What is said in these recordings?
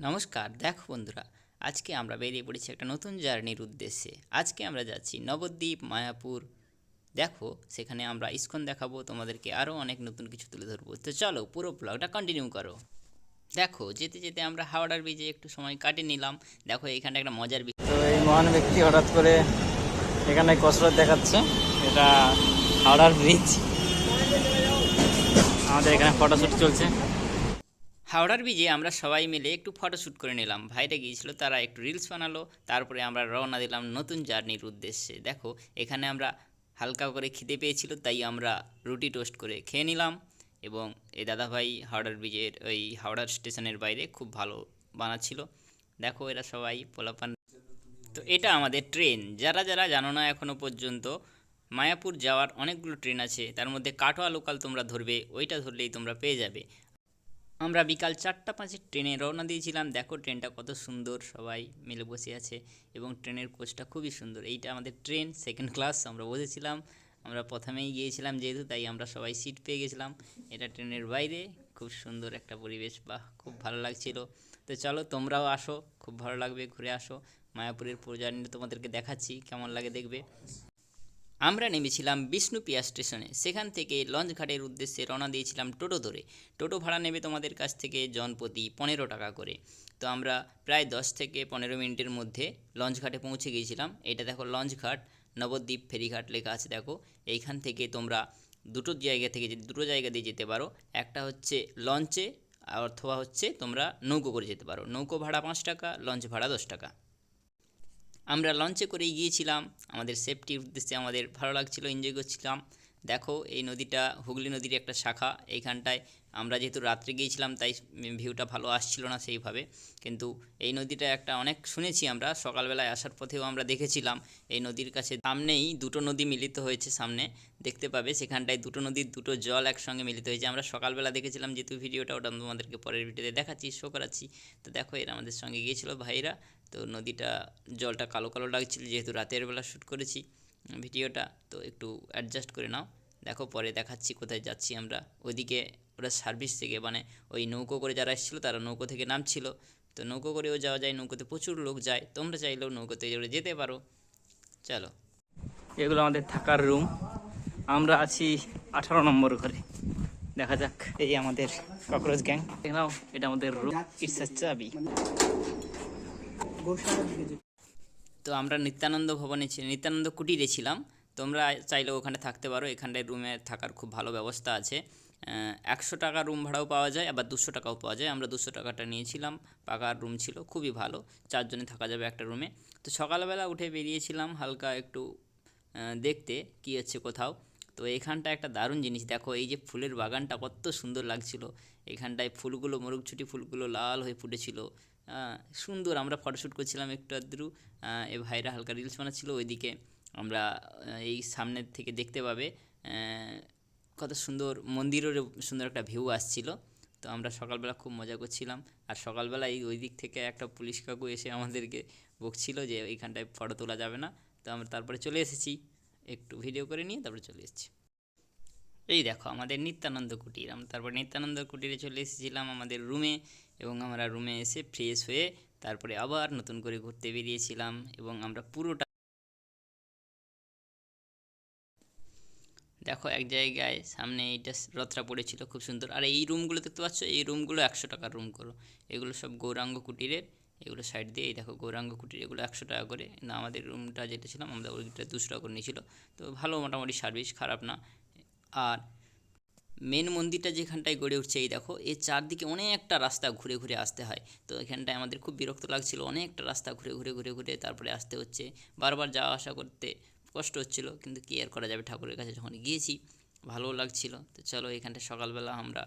নমস্কার। দেখো বন্ধুরা, আজকে আমরা বেরিয়ে পড়েছি একটা নতুন জার্নির উদ্দেশ্যে। আজকে আমরা যাচ্ছি নবদ্বীপ, মায়াপুর। দেখো, সেখানে আমরা ইস্কন দেখাবো তোমাদেরকে, আরও অনেক নতুন কিছু তুলে ধরবো। তো চলো, পুরো ব্লগটা কন্টিনিউ করো। দেখো, যেতে যেতে আমরা হাওড়ার ব্রিজে একটু সময় কাটিয়ে নিলাম। দেখো, এখানটা একটা মজার তো এই মহান ব্যক্তি হঠাৎ করে এখানে কসরত দেখাচ্ছে। এটা হাওড়ার ব্রিজ, আমাদের এখানে ফটোশ্যুট চলছে। হাওড়ার ব্রিজে আমরা সবাই মিলে একটু ফটোশ্যুট করে নিলাম। ভাইরা গিয়েছিল, তারা একটু রিলস বানালো। তারপরে আমরা রওনা দিলাম নতুন জার্নির উদ্দেশ্যে। দেখো, এখানে আমরা হালকা করে খিদে পেয়েছিল, তাই আমরা রুটি টোস্ট করে খেয়ে নিলাম। এবং এই দাদাভাই হাওড়ার ব্রিজের ওই হাওড়ার স্টেশনের বাইরে খুব ভালো বানাচ্ছিল। দেখো, এরা সবাই পোলাপান। তো এটা আমাদের ট্রেন। যারা যারা জানো না এখনও পর্যন্ত, মায়াপুর যাওয়ার অনেকগুলো ট্রেন আছে, তার মধ্যে কাটোয়া লোকাল তোমরা ধরবে, ওইটা ধরলেই তোমরা পেয়ে যাবে। আমরা বিকাল 4টা 5-এর ট্রেনে রওনা দিয়েছিলাম। দেখো, ট্রেনটা কত সুন্দর, সবাই মিলে বসে আছে এবং ট্রেনের কোচটা খুবই সুন্দর। এইটা আমাদের ট্রেন সেকেন্ড ক্লাস, আমরা বসেছিলাম। আমরা প্রথমেই গিয়েছিলাম যেহেতু, তাই আমরা সবাই সিট পেয়ে গেছিলাম। এটা ট্রেনের বাইরে, খুব সুন্দর একটা পরিবেশ, বাহ, খুব ভালো লাগছিল। তো চলো, তোমরাও আসো, খুব ভালো লাগবে, ঘুরে আসো। মায়াপুরের পুরো জার্নি তোমাদেরকে দেখাচ্ছি, কেমন লাগে দেখবে। আমরা নেমেছিলাম বিষ্ণুপ্রিয়া স্টেশনে। সেখান থেকে লঞ্চ ঘাটের উদ্দেশ্যে রওনা দিয়েছিলাম টোটো ধরে। টোটো ভাড়া নেবে তোমাদের কাছ থেকে জনপ্রতি 15 টাকা করে। তো আমরা প্রায় 10 থেকে 15 মিনিটের মধ্যে লঞ্চ ঘাটে পৌঁছে গিয়েছিলাম। এটা দেখো লঞ্চ ঘাট, নবদ্বীপ ফেরিঘাট লেখা আছে। দেখো, এইখান থেকে তোমরা দুটো জায়গা দিয়ে যেতে পারো। একটা হচ্ছে লঞ্চে, অথবা হচ্ছে তোমরা নৌকো করে যেতে পারো। নৌকো ভাড়া 5 টাকা, লঞ্চ ভাড়া 10 টাকা। আমরা লঞ্চে করেই গিয়েছিলাম আমাদের সেফটির উদ্দেশ্যে। আমাদের ভালো লাগছিল, এনজয় করছিলাম। দেখো, এই নদীটা হুগলি নদীর একটা শাখা। এইখানটায় আমরা যেহেতু রাত্রে গিয়েছিলাম, তাই ভিউটা ভালো আসছিল না সেইভাবে। কিন্তু এই নদীটা একটা অনেক শুনেছি আমরা, সকালবেলায় আসার পথেও আমরা দেখেছিলাম। এই নদীর কাছে সামনেই দুটো নদী মিলিত হয়েছে, সামনে দেখতে পাবে। সেখানটায় দুটো নদীর দুটো জল একসঙ্গে মিলিত হয়েছে। আমরা সকালবেলা দেখেছিলাম, যেহেতু ভিডিওটা ওটা তোমাদেরকে পরের ভিডিওতে দেখাচ্ছি, শো করাচ্ছি। তো দেখো, এরা আমাদের সঙ্গে গিয়েছিল ভাইরা। তো নদীটা জলটা কালো কালো লাগছিল, যেহেতু রাতের বেলা শ্যুট করেছি ভিডিওটা, তো একটু অ্যাডজাস্ট করে নাও। দেখো, পরে দেখাচ্ছি কোথায় যাচ্ছি আমরা। ওইদিকে ওরা সার্ভিস থেকে, মানে ওই নৌকো করে যারা এসেছিলো তারা নৌকো থেকে নামছিল। তো নৌকো করেও যাওয়া যায়, নৌকোতে প্রচুর লোক যায়, তোমরা চাইলেও নৌকোতে যেতে পারো। চলো, এগুলো আমাদের থাকার রুম। আমরা আছি 18 নম্বর ঘরে। দেখা যাক। এই আমাদের ককরোচ গ্যাং, দেখলাম এটা আমাদের রুম। ইটস আ চাবি। তো আমরা নিত্যানন্দ ভবনে নিত্যানন্দ কুটিরে ছিলাম। তোমরা চাইলেও ওখানে থাকতে পারো। এখানটায় রুমে থাকার খুব ভালো ব্যবস্থা আছে। 100 টাকা রুম ভাড়াও পাওয়া যায়, আবার 200 টাকাও পাওয়া যায়। আমরা 200 টাকাটা নিয়েছিলাম, পাকার রুম ছিল, খুবই ভালো। 4 জনে থাকা যাবে একটা রুমে। তো সকালবেলা উঠে বেরিয়েছিলাম হালকা একটু দেখতে কী হচ্ছে কোথাও। তো এখানটা একটা দারুণ জিনিস, দেখো এই যে ফুলের বাগানটা কত সুন্দর লাগছিল। এখানটায় ফুলগুলো, মরুকছুটি ফুলগুলো লাল হয়ে ফুটেছিল, সুন্দর। আমরা ফটোশ্যুট করছিলাম একটু আধটু। এ ভাইরা হালকা রিলস বানাচ্ছিল। ওইদিকে আমরা এই সামনের থেকে দেখতে পাবে কত সুন্দর মন্দিরের সুন্দর একটা ভিউ আসছিল। তো আমরা সকালবেলা খুব মজা করছিলাম। আর সকালবেলা ওই দিক থেকে একটা পুলিশ কাকু এসে আমাদেরকে বকছিল যে এইখানটায় ফটো তোলা যাবে না। তো আমরা তারপরে চলে এসেছি, একটু ভিডিও করে নিয়ে তারপরে চলে এসেছি। এই দেখো আমাদের নিত্যানন্দ কুটির। আমরা তারপর নিত্যানন্দ কুটিরে চলে এসেছিলাম আমাদের রুমে, এবং আমরা রুমে এসে ফ্রেশ হয়ে তারপরে আবার নতুন করে ঘুরতে বেরিয়েছিলাম। এবং আমরা পুরোটা দেখো, এক জায়গায় সামনে এইটা রথটা পড়েছিল, খুব সুন্দর। আর এই রুমগুলো দেখতে পাচ্ছ, এই রুমগুলো 100 টাকার রুম করো। এগুলো সব গৌরাঙ্গ কুটিরের। এগুলো সাইড দিয়ে এই দেখো গৌরাঙ্গ কুটির, এগুলো 100 টাকা করে। না, আমাদের রুমটা যেটা ছিলাম আমরা ওইটা 200 টাকা করে নিয়েছিল। তো ভালো, মোটামুটি সার্ভিস, খারাপ না। আর মেন মন্দিরটা যেখানটায় গড়ে উঠছে, এই দেখো এর চারদিকে অনেকটা রাস্তা ঘুরে ঘুরে আসতে হয়। তো এখানটায় আমাদের খুব বিরক্ত লাগছিল, অনেকটা রাস্তা ঘুরে ঘুরে ঘুরে ঘুরে তারপরে আসতে হচ্ছে। বারবার যাওয়া আসা করতে কষ্ট হচ্ছিল, কিন্তু কী আর করা যাবে, ঠাকুরের কাছে যখন গিয়েছি ভালোও লাগছিল। তো চলো, এখানটা সকালবেলা আমরা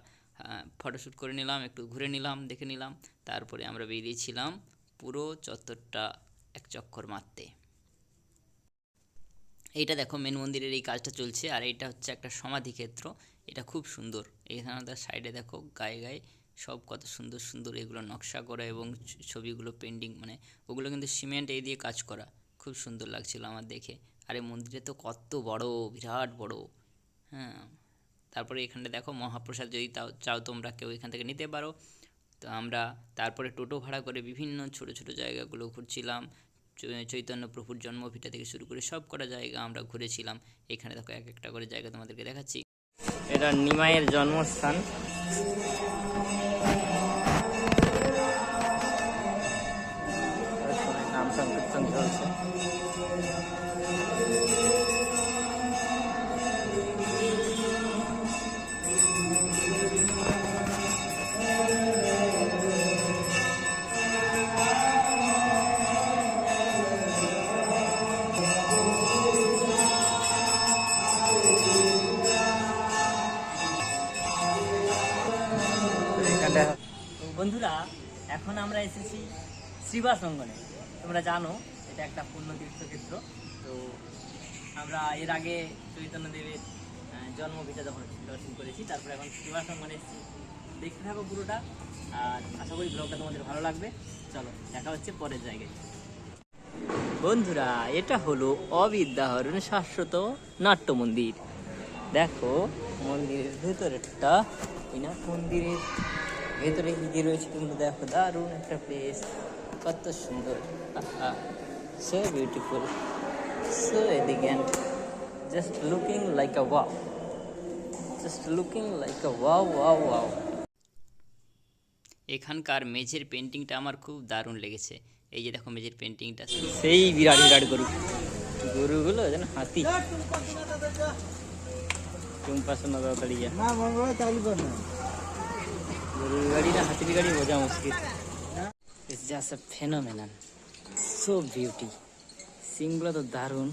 ফটোশ্যুট করে নিলাম, একটু ঘুরে নিলাম, দেখে নিলাম। তারপরে আমরা বেরিয়েছিলাম পুরো চত্বরটা এক চক্কর মারতে। এইটা দেখো, মেন মন্দিরের এই কাজটা চলছে, আর এইটা হচ্ছে একটা সমাধিক্ষেত্র। এটা খুব সুন্দর। এখানে তার সাইডে দেখো গায়ে গায়ে সব কত সুন্দর সুন্দর এগুলো নকশা করা, এবং ছবিগুলো পেন্টিং, মানে ওগুলো কিন্তু সিমেন্ট এই দিয়ে কাজ করা। খুব সুন্দর লাগছিল আমার দেখে। আর এই মন্দিরে তো কত বড়, বিরাট বড়। হ্যাঁ, তারপরে এখানটা দেখো মহাপ্রসাদ, যদি তাও চাও তোমরা কেউ এখান থেকে নিতে পারো। তো আমরা তারপরে টোটো ভাড়া করে বিভিন্ন ছোট ছোট জায়গাগুলো ঘুরছিলাম। চৈতন্য প্রভুর জন্মভিটা থেকে শুরু করে সব কটা জায়গা আমরা ঘুরেছিলাম। এখানে দেখো এক একটা করে জায়গা তোমাদেরকে দেখাচ্ছি। এটা নিমাইয়ের জন্মস্থান। নাম সংকীর্তন চলছে। বন্ধুরা, এখন আমরা এসেছি শ্রীবাস অঙ্গনে। তোমরা জানো এটা একটা পূর্ণ তীর্থক্ষেত্র। তো আমরা এর আগে চৈতন্যদেবের জন্মভিটা যখন দর্শন করেছি, তারপরে এখন শ্রীবাস অঙ্গনে এসেছি। দেখতে থাকো পুরোটা, আর আশা করি ব্লগটা তোমাদের ভালো লাগবে। চলো দেখা হচ্ছে পরের জায়গায়। বন্ধুরা, এটা হলো অবিদ্যাহরণ শাশ্বত নাট্য মন্দির। দেখো মন্দিরের ভেতরেরটা, এই নাট মন্দিরের ভেতরে কি রয়েছে তোমরা দেখো। দারুণ একটা প্লেস, কত সুন্দর, so beautiful, so elegant, just looking like আ ওয়াও, জাস্ট লুকিং লাইক আ ওয়াও ওয়াও ওয়াও। এখানকার মেঝের পেন্টিংটা আমার খুব দারুণ লেগেছে। এই যে দেখো মেঝের পেন্টিংটা, সেই বিরাট বিরাট গরু, গরুগুলো যেন হাতি। চুম্পাশনা তাড়াতাড়ি যা, গরুর গাড়ি না হাতির গাড়ি বোঝা মুশকিল। It's just a phenomenon, so beauty. সিনগুলো তো দারুণ,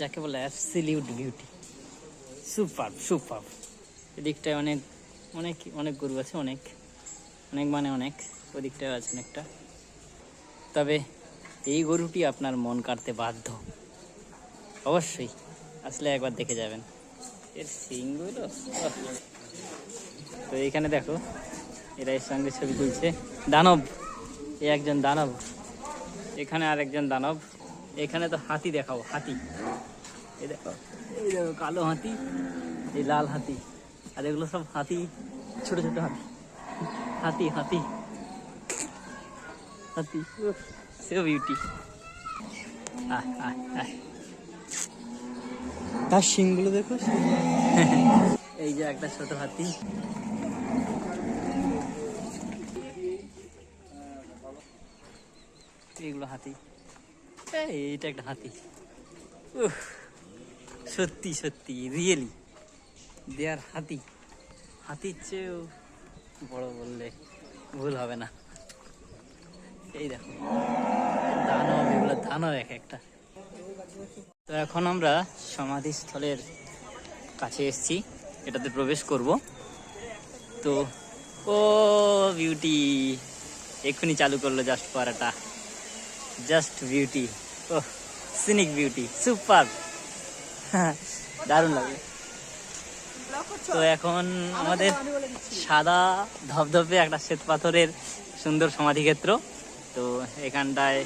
যাকে বলে অ্যাবসলিউট বিউটি, সুপার সুপার। এদিকটায় অনেক অনেক অনেক গরু আছে, অনেক অনেক মানে অনেক। ওদিকটায় আছে অনেকটা। তবে এই গরুটি আপনার মন কাড়তে বাধ্য, অবশ্যই আসলে একবার দেখে যাবেন এর সিংগুলো। তো এইখানে দেখো এরা এর সঙ্গে ছবি তুলছে। দানব, এ একজন দানব, এখানে আর একজন দানব। এখানে তো হাতি দেখাও, হাতি। এই দেখো, এই দেখো কালো হাতি, এই লাল হাতি, আর এগুলো সব হাতি, ছোট ছোট হাতি। হাতি হাতি হাতি, সো বিউটি। তার শিংগুলো দেখো। এই যে একটা ছোট হাতি। এইগুলো হাতি, এইটা একটা হাতি। সত্যি সত্যি রিয়েলি দে আর হাতি। হাতির চেয়েও বড় বললে ভুল হবে না। এই দেখো দানব, এগুলো দানব এক একটা। তো এখন আমরা সমাধিস্থলের কাছে এসেছি, এটাতে প্রবেশ করব। তো ও বিউটি, এক্ষুনি চালু করলো জাস্ট পারাটা, জাস্ট বিউটি, ও সিনিক বিউটি, সুপার, দারুণ লাগে। তো এখন আমাদের সাদা ধবধবে একটা শ্বেত পাথরের সুন্দর সমাধিক্ষেত্র। তো এখানটায়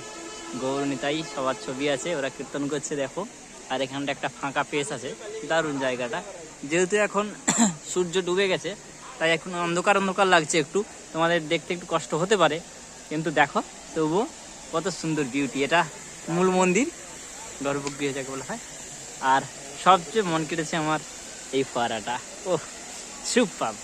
গৌর নিতাই সবার ছবি আছে, ওরা কীর্তন করছে দেখো। আর এখানটা একটা ফাঁকা পেস আছে, দারুণ জায়গাটা। যেহেতু এখন সূর্য ডুবে গেছে, তাই এখন অন্ধকার অন্ধকার লাগছে একটু, তোমাদের দেখতে একটু কষ্ট হতে পারে, কিন্তু দেখো তবুও কত সুন্দর বিউটি। এটা মূল মন্দির, গর্ভগৃহ যাকে বলা হয়। আর সবচেয়ে মন কেটেছে আমার এই ফোয়ারাটা, ও সুপার।